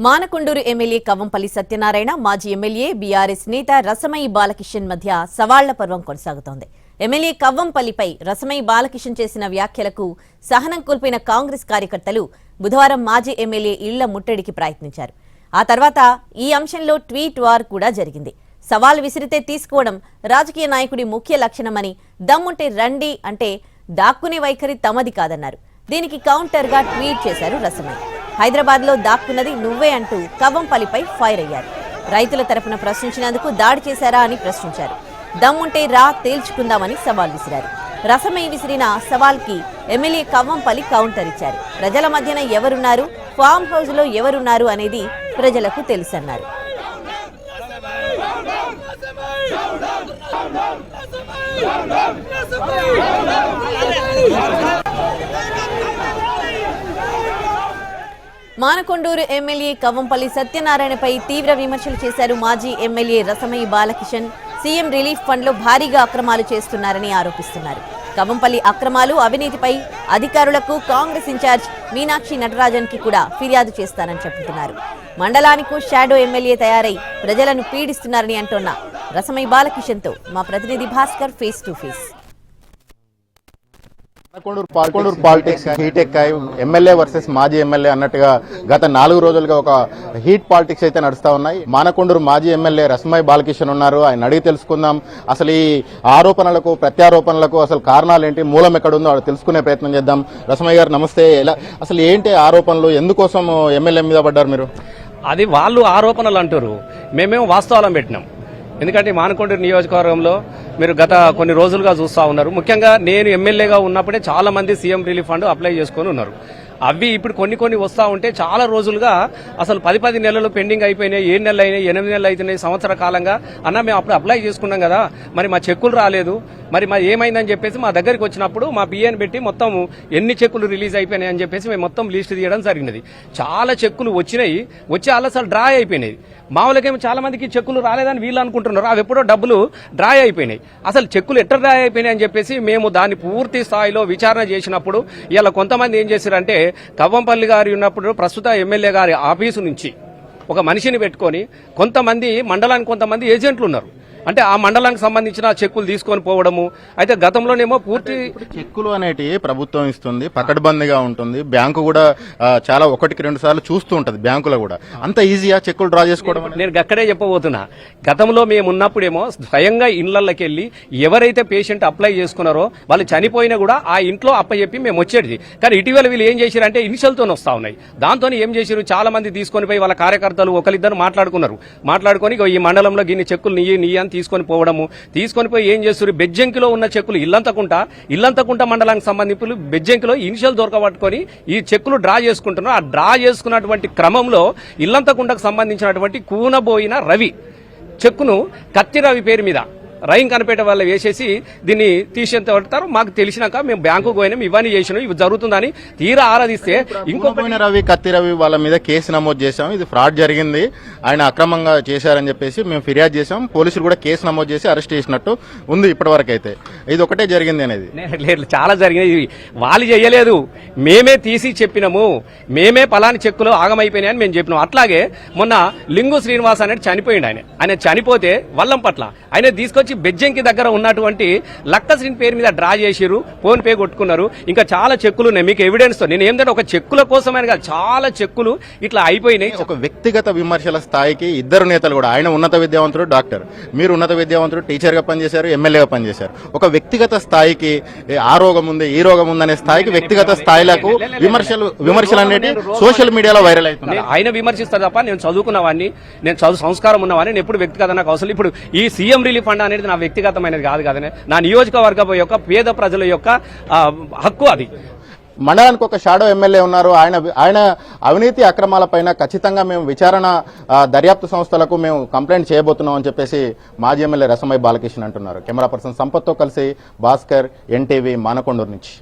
Manakondur MLA Kavvampalli Satyanarayana, మాజీ MLA BRS నేత రసమయి బాలకిషన్ మధ్య సవాళ్ల పర్వం కొనసాగుతోంది. ఎమ్మెల్యే కవ్వంపల్లిపై రసమయి బాలకిషన్ చేసిన వ్యాఖ్యలకు సహనం కోల్పోయిన కాంగ్రెస్ కార్యకర్తలు బుధవారం మాజీ ఎమ్మెల్యే ఇళ్ల ముట్టడికి ప్రయత్నించారు. ఆ తర్వాత ఈ అంశంలో ట్వీట్ వార్ కూడా జరిగింది. సవాల్ విసిరితే తీసుకోవడం రాజకీయ నాయకుడి ముఖ్య లక్షణమని, దమ్ముంటే రండి అంటే దాక్కునే వైఖరి తమది కాదన్నారు. దీనికి కౌంటర్ గా ట్వీట్ చేశారు రసమయి. హైదరాబాద్ లో దాక్కున్నది నువ్వే అంటూ కవ్వంపల్లిపై ఫైర్ అయ్యారు. రైతుల తరపున ప్రశ్నించినందుకు దాడి చేశారా అని ప్రశ్నించారు. దమ్ముంటే రా తేల్చుకుందామని సవాల్ విసిరారు. రసమయి విసిరిన సవాల్ కి ఎమ్మెల్యే కవ్వంపల్లి కౌంటర్ ఇచ్చారు. ప్రజల మధ్యన ఎవరున్నారు, ఫామ్ హౌస్ లో ఎవరున్నారు అనేది ప్రజలకు తెలుసన్నారు. మానకొండూరు ఎమ్మెల్యే కవ్వంపల్లి సత్యనారాయణపై తీవ్ర విమర్శలు చేశారు మాజీ MLA Rasamayi Balakishan. CM relief fund లో భారీగా అక్రమాలు చేస్తున్నారని ఆరోపిస్తున్నారు. కవ్వంపల్లి అక్రమాలు, అవినీతిపై అధికారులకు కాంగ్రెస్ ఇన్ఛార్జ్ మీనాక్షి నటరాజన్ కి కూడా ఫిర్యాదు చేస్తానని చెబుతున్నారు. మండలానికి షాడో ఎమ్మెల్యే తయారై ప్రజలను పీడిస్తున్నారని అంటున్న రసమయి బాలకిషన్ తో మా ప్రతినిధి Bhaskar face to face. Manakondur politics heat ఎక్కాయి. ఎమ్మెల్యే వర్సెస్ మాజీ ఎమ్మెల్యే అన్నట్టుగా గత 4 రోజులుగా ఒక హీట్ పాలిటిక్స్ అయితే నడుస్తా ఉన్నాయి. మానకొండూరు మాజీ ఎమ్మెల్యే రసమయి బాలకిషన్ ఉన్నారు. ఆయన అడిగి తెలుసుకుందాం. అసలు ఈ ఆరోపణలకు ప్రత్యారోపణలకు అసలు కారణాలు ఏంటి, మూలం ఎక్కడుందో అది తెలుసుకునే ప్రయత్నం చేద్దాం. రసమయి గారు నమస్తే. అసలు ఏంటి ఆరోపణలు, ఎందుకోసం ఎమ్మెల్యే మీద పడ్డారు మీరు? అది వాళ్ళు ఆరోపణలు అంటారు, మేమేమో వాస్తవాలను పెట్టినాం. ఎందుకంటే మానకొండూరు నియోజకవర్గంలో మీరు గత కొన్ని రోజులుగా చూస్తూ ఉన్నారు. ముఖ్యంగా నేను ఎమ్మెల్యేగా ఉన్నప్పుడే చాలా మంది సీఎం రిలీఫ్ ఫండ్ అప్లై చేసుకుని ఉన్నారు. అవి ఇప్పుడు కొన్ని వస్తూ ఉంటే చాలా రోజులుగా అసలు 10 నెలలు పెండింగ్ అయిపోయినాయి. 7 నెలలు అయినాయి, 8 నెలలు అవుతున్నాయి, సంవత్సర కాలంగా. అన్న మేము అప్పుడు అప్లై చేసుకున్నాం కదా, మరి మా చెక్కులు రాలేదు, మరి ఏమైందని చెప్పేసి మా దగ్గరికి వచ్చినప్పుడు మా బియ్యాన్ని పెట్టి మొత్తం ఎన్ని చెక్కులు రిలీజ్ అయిపోయినాయి అని చెప్పేసి మేము మొత్తం లిస్ట్ తీయడం జరిగినది. చాలా చెక్కులు వచ్చినాయి, వచ్చి అసలు డ్రా అయిపోయినాయి. మామూలుగా చాలా మందికి చెక్కులు రాలేదని వీళ్ళు అనుకుంటున్నారు. అవి ఎప్పుడో డబ్బులు డ్రా అయిపోయినాయి. అసలు చెక్కులు ఎట్లా డ్రా అయిపోయినాయి అని చెప్పేసి మేము దాన్ని పూర్తి స్థాయిలో విచారణ చేసినప్పుడు ఇలా కొంతమంది ఏం చేశారంటే, కవ్వంపల్లి గారు ఉన్నప్పుడు ప్రస్తుత ఎమ్మెల్యే గారి ఆఫీసు నుంచి ఒక మనిషిని పెట్టుకొని కొంతమంది మండలానికి కొంతమంది ఏజెంట్లు ఉన్నారు. అంటే ఆ మండలానికి సంబంధించిన చెక్కులు తీసుకొని పోవడము. అయితే గతంలోనేమో పూర్తి చెక్కులు అనేటి ప్రభుత్వం ఇస్తుంది, పకడ్బందీగా ఉంటుంది. బ్యాంకు కూడా చాలా 1-2 సార్లు చూస్తూ ఉంటది. బ్యాంకులో కూడా అంత ఈజీగా చెక్కులు డ్రా చేసుకోవడం? నేను అక్కడే చెప్పబోతున్నా. గతంలో మేము ఉన్నప్పుడేమో స్వయంగా ఇళ్లకి వెళ్లి ఎవరైతే పేషెంట్ అప్లై చేసుకున్నారో వాళ్ళు చనిపోయినా కూడా ఆ ఇంట్లో అప్పచెప్పి మేము వచ్చేది. కానీ ఇటీవల వీళ్ళు ఏం చేశారంటే ఇనిషియల్తో వస్తా ఉన్నాయి. దాంతో ఏం చేశారు, చాలా మంది తీసుకొని పోయి వాళ్ళ కార్యకర్తలు ఒకరిద్దరు మాట్లాడుకొని ఈ మండలంలో గిన్ని చెక్కులు నీ అని తీసుకొని పోయి ఏం చేస్తారు, బెజ్జంకిలో ఉన్న చెక్కులు ఇల్లంతకుంట మండలానికి సంబంధించి బెజ్జంకిలో ఇనిషియల్ దొరకబట్టుకొని ఈ చెక్కులు డ్రా చేసుకుంటున్నారు. ఆ డ్రా చేసుకున్నటువంటి క్రమంలో ఇల్లంతకుంటకు సంబంధించినటువంటి కూనబోయిన రవి చెక్కును కత్తి రవి పేరు మీద రైన్ కనిపేట వాళ్ళు వేసేసి దీన్ని తీసేంత పడతారు. మాకు తెలిసినాక మేము బ్యాంకు పోయినాం, ఇవన్నీ చేసినాం, ఇవి జరుగుతుందని తీరా ఆరాధిస్తే ఇంకొక రవి, కత్తి రవి వాళ్ళ మీద కేసు నమోదు చేశాం. ఇది ఫ్రాడ్ జరిగింది, ఆయన అక్రమంగా చేశారని చెప్పేసి మేము ఫిర్యాదు చేశాం. పోలీసులు కూడా కేసు నమోదు చేసి అరెస్ట్ చేసినట్టు ఉంది ఇప్పటివరకు. అయితే ఇది ఒకటే జరిగింది అనేది చాలా జరిగింది. వాళ్ళు చేయలేదు, మేమే తీసి చెప్పినాము, మేమే పలాని చెక్కులు ఆగమైపోయినాయని మేము చెప్పినాం. అట్లాగే మొన్న లింగు శ్రీనివాస్ అనేది చనిపోయింది. ఆయన చనిపోతే వల్లం పట్ల ఆయన తీసుకొచ్చి బెజ్జంకి దగ్గర ఉన్నటువంటి లక్కశ్రీని పేరు మీద డ్రా చేసిరు, ఫోన్ పే కొట్టుకున్నారు. ఇంకా చాలా చెక్కులు ఉన్నాయి, మీకు ఎవిడెన్స్ తో. నేను ఏంటంటే ఒక చెక్కుల కోసమైన కాదు, చాలా చెక్కులు ఇట్లా అయిపోయినాయి. ఒక వ్యక్తిగత విమర్శల స్థాయికి ఇద్దరు నేతలు కూడా, ఆయన ఉన్నత విద్యావంతుడు డాక్టర్, మీరు ఉన్నత విద్యావంతుడు టీచర్ గా పనిచేశారు, ఎమ్మెల్యేగా పనిచేశారు. ఒక వ్యక్తిగత స్థాయికి ఆ రోగం ఉంది, ఈ రోగం ఉందనే స్థాయికి వ్యక్తిగత స్థాయిలకు విమర్శలు అనేవి సోషల్ మీడియాలో వైరల్ అవుతుంది. ఆయన విమర్శిస్తారు తప్ప నేను చదువుకున్న వాడిని, నేను సంస్కారం ఉన్నవాడిని, నేను ఎప్పుడు వ్యక్తిగత నాకు అవసరం. ఇప్పుడు ఈ సీఎం రిలీఫ్ ఫండ్ అనేది నా వ్యక్తిగతమైనది కాదు కదనే, నా నియోజకవర్గం యొక్క పేద ప్రజల యొక్క హక్కు అది. మండలానికి ఒక షాడో ఎమ్మెల్యే ఉన్నారు. ఆయన అవినీతి అక్రమాలపైన ఖచ్చితంగా మేము విచారణ దర్యాప్తు సంస్థలకు మేము కంప్లైంట్ చేయబోతున్నాం అని చెప్పేసి మాజీ ఎమ్మెల్యే రసమయి బాలకిషన్ అంటున్నారు. కెమెరా పర్సన్ సంపత్తో కలిసి భాస్కర్, ఎన్టీవీ, మానకొండూరు నుంచి.